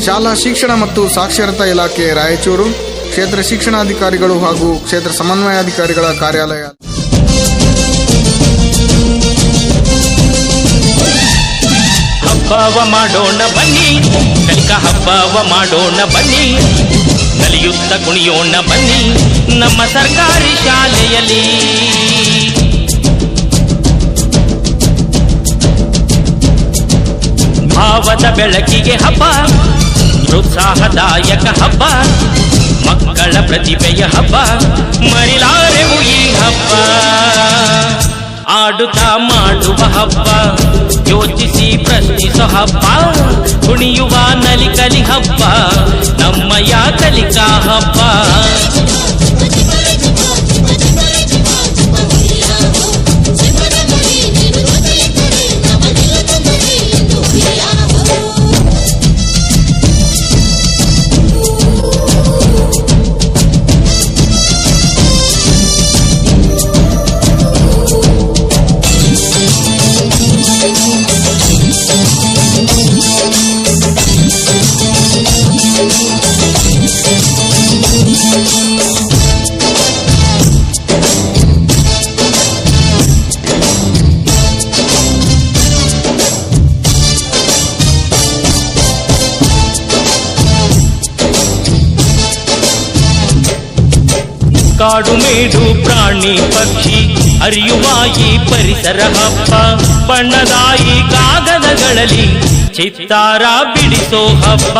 ಶಾಲಾ ಶಿಕ್ಷಣ ಮತ್ತು ಸಾಕ್ಷರತಾ ಇಲಾಖೆ ರಾಯಚೂರು, ಕ್ಷೇತ್ರ ಶಿಕ್ಷಣಾಧಿಕಾರಿಗಳು ಹಾಗೂ ಕ್ಷೇತ್ರ ಸಮನ್ವಯಾಧಿಕಾರಿಗಳ ಕಾರ್ಯಾಲಯ. ಹಬ್ಬವ ಮಾಡೋಣ ಬನ್ನಿ, ಕಲಿಕಾ ಹಬ್ಬವ ಮಾಡೋಣ ಬನ್ನಿ, ಕಲಿಯುತ್ತ ಕುಣಿಯೋಣ ಬನ್ನಿ ನಮ್ಮ ಸರ್ಕಾರಿ ಶಾಲೆಯಲ್ಲಿ. ಭಾವದ ಬೆಳಕಿಗೆ ಹಬ್ಬ, ಪ್ರೋತ್ಸಾಹದಾಯಕ ಹಬ್ಬ, ಮಕ್ಕಳ ಪ್ರತಿಭೆಯ ಹಬ್ಬ, ಮರಿಲಾರೆವು ಈ ಹಬ್ಬ. ಆಡುತ್ತಾ ಮಾಡುವ ಹಬ್ಬ, ಯೋಚಿಸಿ ಪ್ರಶ್ನಿಸೋ ಹಬ್ಬ, ಕುಣಿಯುವ ನಲಿಕಲಿ ಹಬ್ಬ, ನಮ್ಮಯ ಕಲಿಕಾ ಹಬ್ಬ. ಕಾಡು ಮೇಡು ಪ್ರಾಣಿ ಪಕ್ಷಿ ಅರಿಯುವ ಈ ಪರಿಸರ ಹಬ್ಬ, ಬಣ್ಣದಾಯಿ ಕಾಗದಗಳಲ್ಲಿ ಚಿತ್ತಾರ ಬಿಡಿಸೋ ಹಬ್ಬ,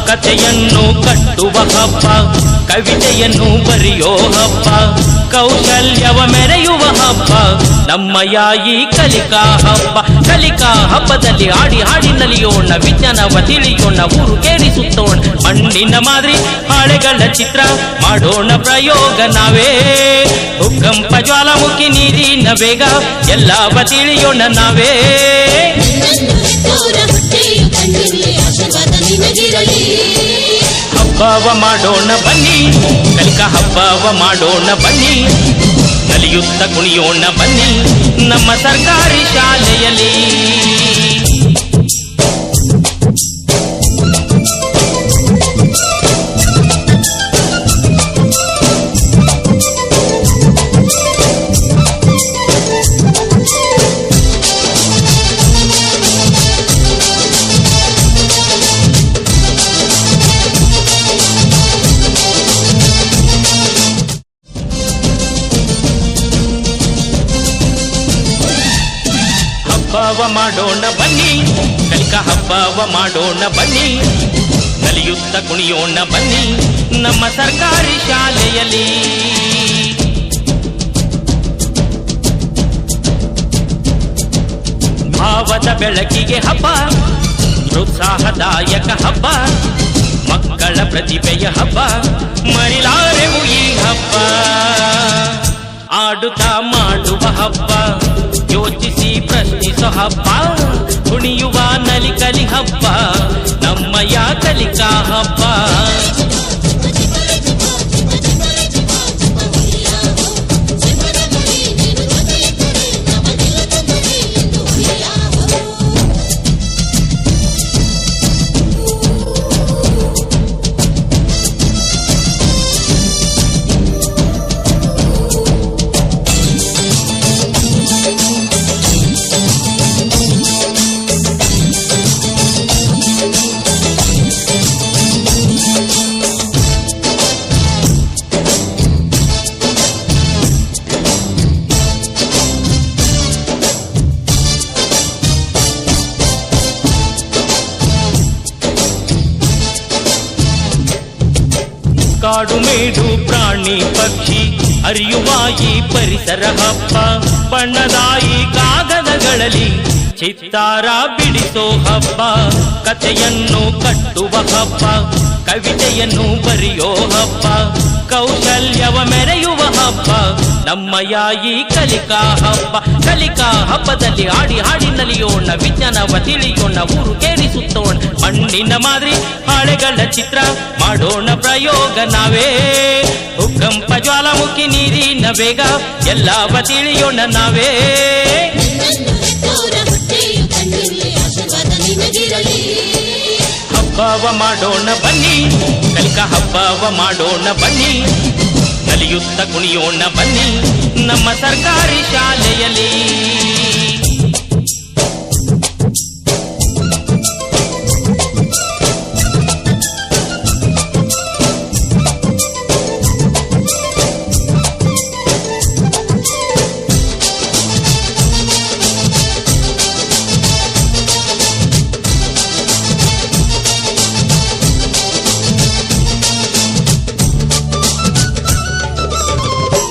ಕಥೆಯನ್ನು ಕಟ್ಟುವ ಹಬ್ಬ, ಕವಿತೆಯನ್ನು ಬರೆಯೋ ಹಬ್ಬ, ಕೌಶಲ್ಯವ ಮೆರೆಯುವ ಹಬ್ಬ, ನಮ್ಮಯ ಈ ಕಲಿಕಾ ಹಬ್ಬ. ಕಲಿಕಾ ಹಬ್ಬದಲ್ಲಿ ಆಡಿ ಹಾಡಿ ನಲಿಯೋಣ, ವಿಜ್ಞಾನವ ತಿಳಿಯೋಣ, ಊರು ಕೇಳಿಸುತ್ತೋಣ, ಮಣ್ಣಿನ ಮಾದರಿ ಹಾಳೆಗಳ ಚಿತ್ರ ಮಾಡೋಣ ಪ್ರಯೋಗ ನಾವೇ. ಭೂಕಂಪ ಜ್ವಾಲಾಮುಖಿ ನೀರಿನ ಬೇಗ ಎಲ್ಲವ ತಿಳಿಯೋಣ ನಾವೇ. ಹಬ್ಬವ ಮಾಡೋಣ ಬನ್ನಿ, ಕಲಿಕಾ ಹಬ್ಬವ ಮಾಡೋಣ ಬನ್ನಿ, ಕಲಿಯುತ್ತ ಕುಣಿಯೋಣ ಬನ್ನಿ ನಮ್ಮ ಸರ್ಕಾರಿ ಶಾಲೆಯಲ್ಲಿ. ಹಬ್ಬವ ಮಾಡೋಣ ಬನ್ನಿ, ಕಲಿಕಾ ಹಬ್ಬವ ಮಾಡೋಣ ಬನ್ನಿ, ಕಲಿಯುತ್ತ ಕುಣಿಯೋಣ ಬನ್ನಿ ನಮ್ಮ ಸರ್ಕಾರಿ ಶಾಲೆಯಲ್ಲಿ. ಭಾವದ ಬೆಳಕಿಗೆ ಹಬ್ಬ, ಪ್ರೋತ್ಸಾಹದಾಯಕ ಹಬ್ಬ, ಮಕ್ಕಳ ಪ್ರತಿಭೆಯ ಹಬ್ಬ, ಮರಿಲಾರೆವು ಈ ಹಬ್ಬ. ಆಡುತ್ತಾ ಮಾಡುವ ಹಬ್ಬ, ಯೋಚಿಸಿ ಪ್ರಶ್ನಿಸೋ ಹಬ್ಬ, ಕುಣಿಯುವ ನಲಿಕಲಿ ಹಬ್ಬ, ನಮ್ಮಯ ಕಲಿಕಾ ಹಬ್ಬ. ಕಾಡು ಮೇಡು ಪ್ರಾಣಿ ಪಕ್ಷಿ ಅರಿಯುವ ಈ ಪರಿಸರ ಹಬ್ಬ, ಬಣ್ಣದಾಯಿ ಕಾಗದಗಳಲ್ಲಿ ಚಿತ್ತಾರ ಬಿಡಿಸೋ ಹಬ್ಬ, ಕಥೆಯನ್ನು ಕಟ್ಟುವ ಹಬ್ಬ, ಕವಿತೆಯನ್ನು ಬರೆಯೋ ಹಬ್ಬ, ಕೌಶಲ್ಯವ ಮೆರೆಯುವ ಹಬ್ಬ, ನಮ್ಮಯ ಈ ಕಲಿಕಾ ಹಬ್ಬ. ಕಲಿಕಾ ಹಬ್ಬದಲ್ಲಿ ಆಡಿ ಹಾಡಿ ನಲಿಯೋಣ, ವಿಜ್ಞಾನವ ತಿಳಿಯೋಣ, ಊರು ಕೇಳಿಸುತ್ತೋಣ, ಮಣ್ಣಿನ ಮಾದರಿ ಹಾಳೆಗಳ ಚಿತ್ರ ಮಾಡೋಣ ಪ್ರಯೋಗ ನಾವೇ. ಭೂಕಂಪ ಜ್ವಾಲಾಮುಖಿ ನೀರಿನ ಬೇಗ ಎಲ್ಲವ ತಿಳಿಯೋಣ ನಾವೇ. ಹಬ್ಬವ ಮಾಡೋಣ ಬನ್ನಿ, ಕಲಿಕಾ ಹಬ್ಬವ ಮಾಡೋಣ ಬನ್ನಿ, ನಲಿಯುತ್ತ ಕುಣಿಯೋಣ ಬನ್ನಿ ನಮ್ಮ ಸರ್ಕಾರಿ ಶಾಲೆಯಲ್ಲಿ.